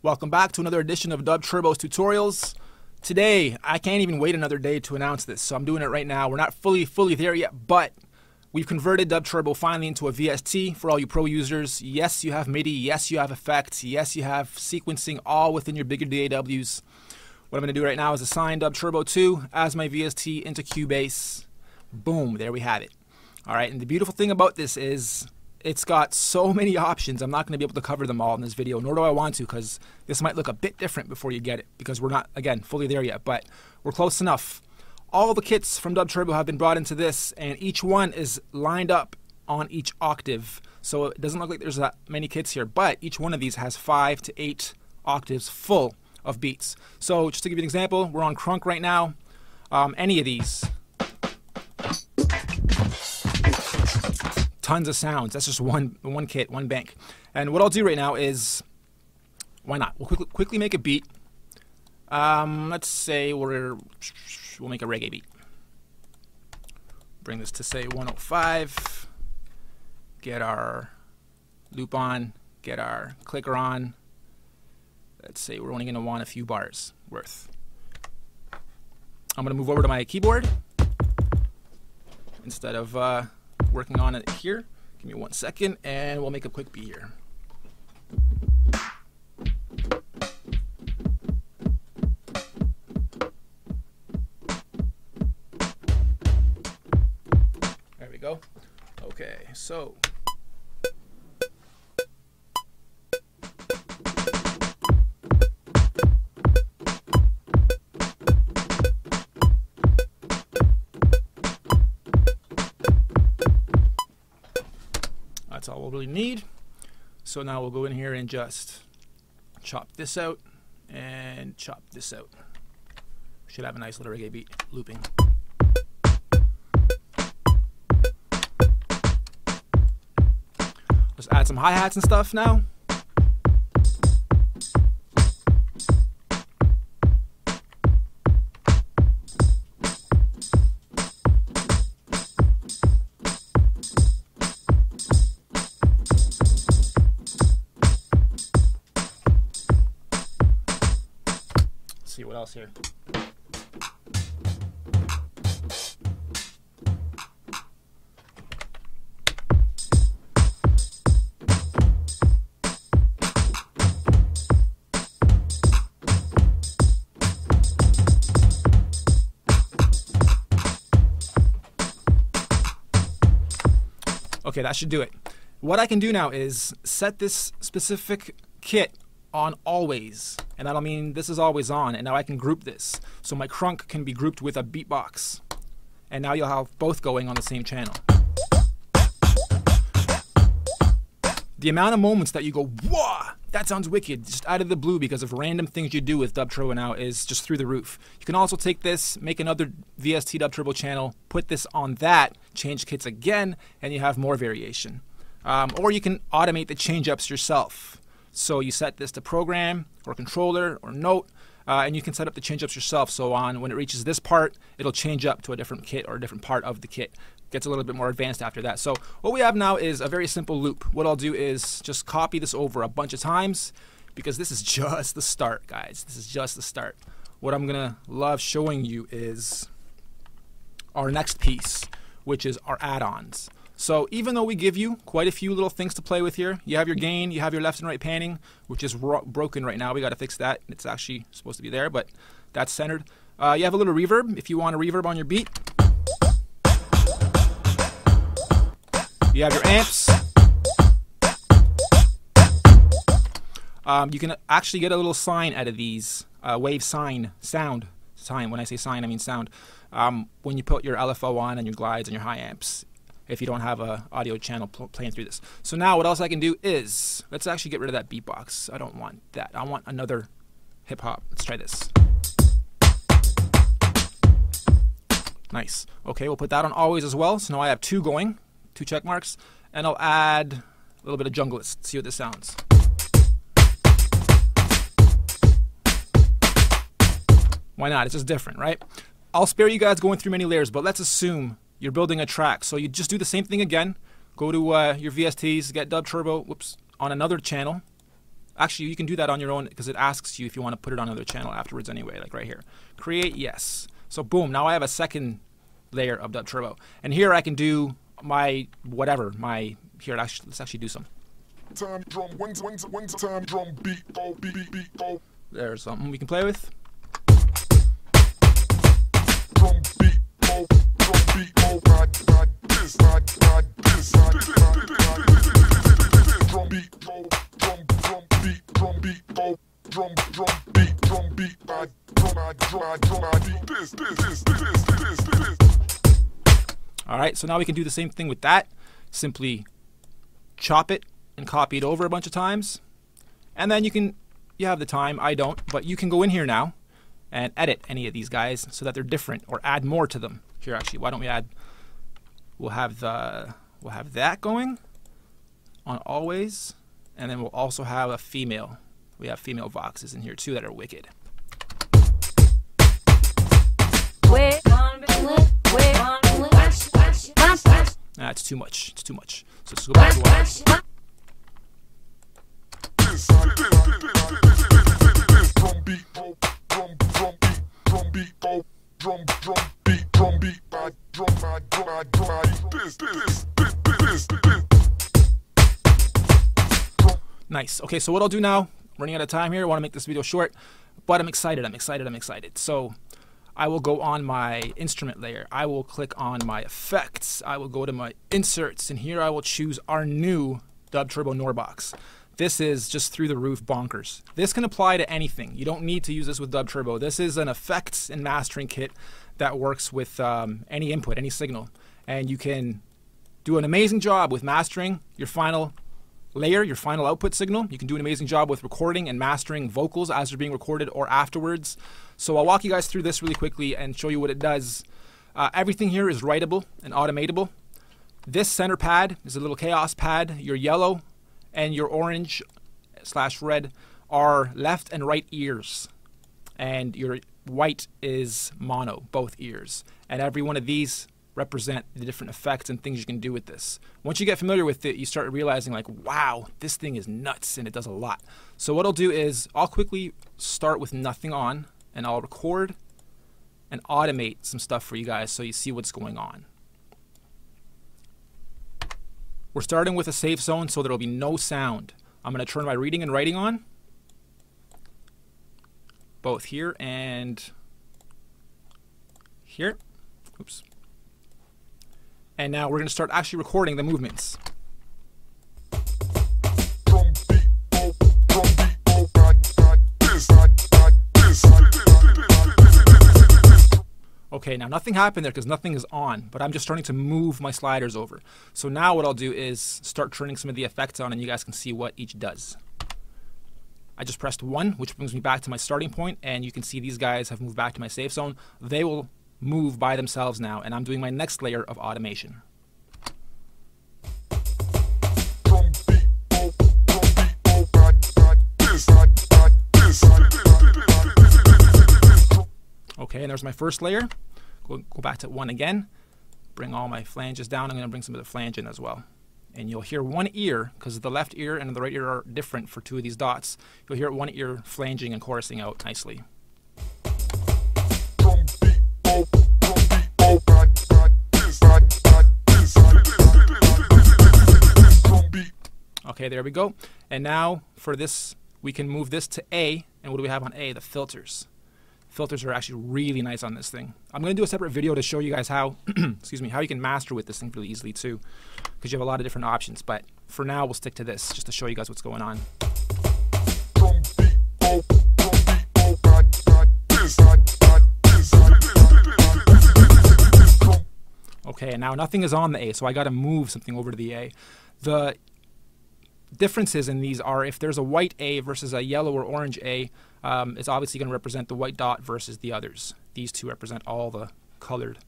Welcome back to another edition of DUBturbo's tutorials. Today, I can't even wait another day to announce this, so I'm doing it right now. We're not fully there yet, but we've converted DUBturbo finally into a VST for all you pro users. Yes, you have MIDI. Yes, you have effects. Yes, you have sequencing all within your bigger DAWs. What I'm going to do right now is assign DUBturbo 2 as my VST into Cubase. Boom, there we have it. All right, and the beautiful thing about this is it's got so many options. I'm not going to be able to cover them all in this video, nor do I want to, because this might look a bit different before you get it, because we're not, again, fully there yet, but we're close enough. All the kits from DUBturbo have been brought into this, and each one is lined up on each octave. So it doesn't look like there's that many kits here, but each one of these has 5 to 8 octaves full of beats. So just to give you an example, we're on crunk right now. Any of these. Tons of sounds. That's just one kit, one bank. And what I'll do right now is, why not? We'll quickly make a beat. Let's say we'll make a reggae beat. Bring this to say 105. Get our loop on. Get our clicker on. Let's say we're only going to want a few bars worth. I'm going to move over to my keyboard instead of working on it here. Give me 1 second and we'll make a quick beat here. There we go. Okay, so that's all we'll really need. So now we'll go in here and just chop this out and chop this out. Should have a nice little reggae beat looping. Let's add some hi-hats and stuff now. See what else here. Okay, that should do it. What I can do now is set this specific kit on always, and that'll mean this is always on, and now I can group this. So my crunk can be grouped with a beatbox, and now you'll have both going on the same channel. The amount of moments that you go, whoa, that sounds wicked, just out of the blue because of random things you do with DUBturbo now is just through the roof. You can also take this, make another VST DUBturbo channel, put this on that, change kits again, and you have more variation. Or you can automate the change-ups yourself. So you set this to program or controller or note, and you can set up the change-ups yourself. So when it reaches this part, it'll change up to a different kit or a different part of the kit. Gets a little bit more advanced after that. So what we have now is a very simple loop. What I'll do is just copy this over a bunch of times because this is just the start, guys. This is just the start. What I'm gonna love showing you is our next piece, which is our add-ons. So even though we give you quite a few little things to play with here, you have your gain, you have your left and right panning, which is broken right now. We got to fix that. It's actually supposed to be there, but that's centered. You have a little reverb if you want a reverb on your beat. You have your amps. You can actually get a little sine out of these, wave sine, sound. Sine, when I say sine, I mean sound. When you put your LFO on and your glides and your high amps, if you don't have a audio channel playing through this. So now what else I can do is, let's actually get rid of that beatbox. I don't want that. I want another hip hop. Let's try this. Nice. Okay, we'll put that on always as well. So now I have 2 going, 2 check marks, and I'll add a little bit of junglist. See what this sounds. Why not? It's just different, right? I'll spare you guys going through many layers, but let's assume you're building a track. So you just do the same thing again. Go to your VSTs, get DUBturbo, on another channel, Actually, you can do that on your own because it asks you if you want to put it on another channel afterwards anyway, like right here. Create, yes. So boom, now I have a second layer of DUBturbo. And here I can do my whatever, here, let's actually do some. Time drum, time drum beat, beat. There's something we can play with. Drum beat, ride this, ride this, drum beat, drum beat, this. All right, so now we can do the same thing with that. Simply chop it and copy it over a bunch of times. And then you have the time, I don't, but you can go in here now and edit any of these guys so that they're different or add more to them. Here, actually, why don't we add, we'll have that going on always, and then we'll also have a female. We have female voxes in here too that are wicked. It's too much. It's too much. So let's go back to one. Nice. Okay, so what I'll do now, running out of time here, I want to make this video short, but I'm excited. So I will go on my instrument layer. I will click on my effects. I will go to my inserts, and here I will choose our new DUBturbo Norbox. This is just through the roof bonkers. This can apply to anything. You don't need to use this with DUBturbo. This is an effects and mastering kit that works with any input, any signal. And you can do an amazing job with mastering your final layer, your final output signal. You can do an amazing job with recording and mastering vocals as they're being recorded or afterwards. So I'll walk you guys through this really quickly and show you what it does. Everything here is writable and automatable. This center pad is a little chaos pad. Your yellow and your orange/red are left and right ears. And your white is mono, both ears. And every one of these represent the different effects and things you can do with this. Once you get familiar with it, you start realizing like, wow, this thing is nuts and it does a lot. So what I'll do is I'll quickly start with nothing on, and I'll record and automate some stuff for you guys so you see what's going on. We're starting with a safe zone so there'll be no sound. I'm going to turn my reading and writing on, both here and here. Oops. And now we're going to start actually recording the movements. Okay, now nothing happened there because nothing is on, but I'm just starting to move my sliders over. So now what I'll do is start turning some of the effects on and you guys can see what each does. I just pressed 1, which brings me back to my starting point, and you can see these guys have moved back to my safe zone. They will move by themselves now, and I'm doing my next layer of automation. Okay, and there's my first layer. Go back to 1 again. Bring all my flanges down. I'm going to bring some of the flange in as well. And you'll hear one ear, because the left ear and the right ear are different for 2 of these dots. You'll hear one ear flanging and chorusing out nicely. Okay, there we go. And now for this, we can move this to A. And what do we have on A? The filters. Filters are actually really nice on this thing. I'm going to do a separate video to show you guys how, excuse me, how you can master with this thing really easily too, because you have a lot of different options. But for now, we'll stick to this just to show you guys what's going on. Okay, and now nothing is on the A, so I got to move something over to the A. The differences in these are if there's a white A versus a yellow or orange A, it's obviously going to represent the white dot versus the others. These two represent all the colored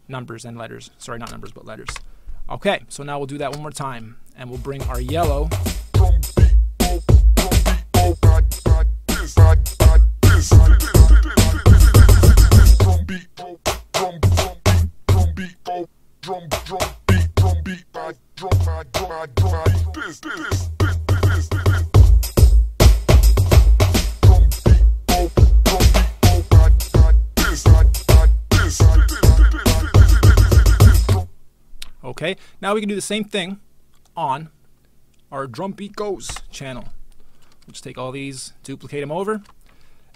numbers and letters. Sorry, not numbers, but letters. Okay, so now we'll do that one more time, and we'll bring our yellow. Now we can do the same thing on our Drum Beat Goes channel. We'll just take all these, duplicate them over,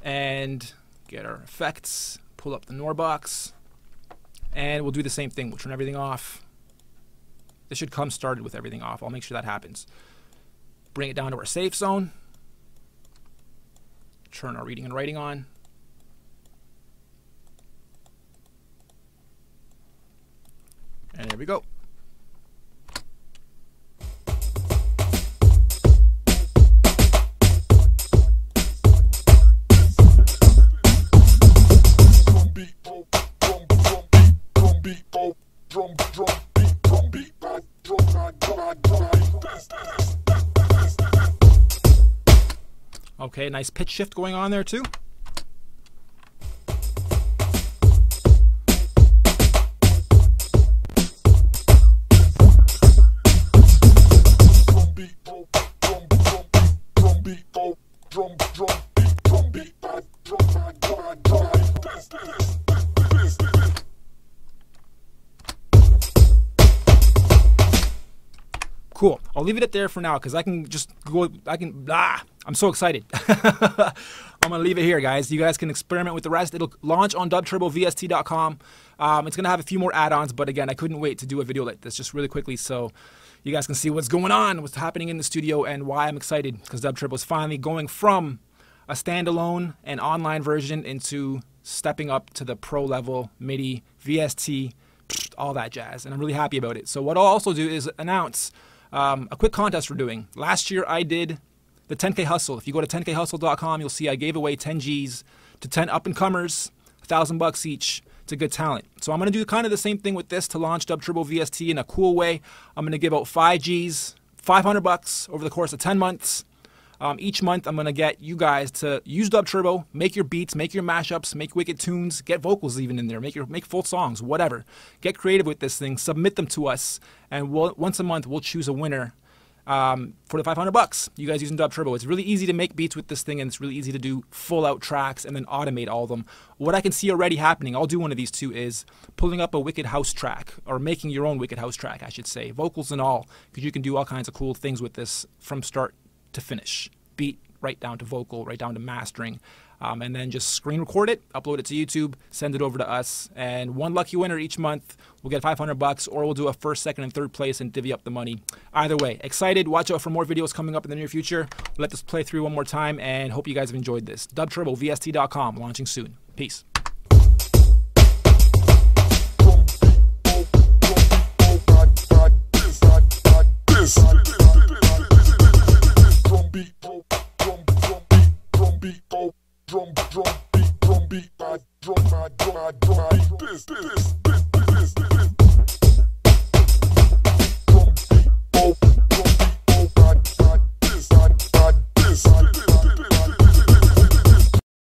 and get our effects, pull up the NOR box, and we'll do the same thing. We'll turn everything off. This should come started with everything off. I'll make sure that happens. Bring it down to our safe zone. Turn our reading and writing on. And there we go. Okay, nice pitch shift going on there too. Cool. I'll leave it at there for now because I can just go. I'm so excited. I'm going to leave it here, guys. You guys can experiment with the rest. It'll launch on DUBturbo VST.com. It's going to have a few more add-ons, but again, I couldn't wait to do a video like this just really quickly so you guys can see what's going on, what's happening in the studio, and why I'm excited because DUBturbo is finally going from a standalone and online version into stepping up to the pro level, MIDI, VST, all that jazz, and I'm really happy about it. So what I'll also do is announce a quick contest we're doing. Last year I did the 10K Hustle. If you go to 10khustle.com, you'll see I gave away 10 Gs to 10 up-and-comers, $1,000 each to good talent. So I'm going to do kind of the same thing with this to launch DUBturbo VST in a cool way. I'm going to give out 5 Gs, $500 over the course of 10 months. Each month I'm going to get you guys to use DUBturbo, make your beats, make your mashups, make wicked tunes, get vocals even in there, make full songs, whatever. Get creative with this thing, submit them to us, and once a month we'll choose a winner for the $500. You guys using DUBturbo. It's really easy to make beats with this thing, and it's really easy to do full out tracks and then automate all of them. What I can see already happening, I'll do one of these too, is pulling up a wicked house track, or making your own wicked house track, I should say, vocals and all, because you can do all kinds of cool things with this from start to finish. Beat right down to vocal, right down to mastering, and then just screen record it, upload it to YouTube, send it over to us, and one lucky winner each month will get $500, or we'll do a first, second, and third place and divvy up the money. Either way, excited. Watch out for more videos coming up in the near future. Let this play through one more time, and hope you guys have enjoyed this. DUBturbo VST.com, launching soon. Peace. Drum beat, this.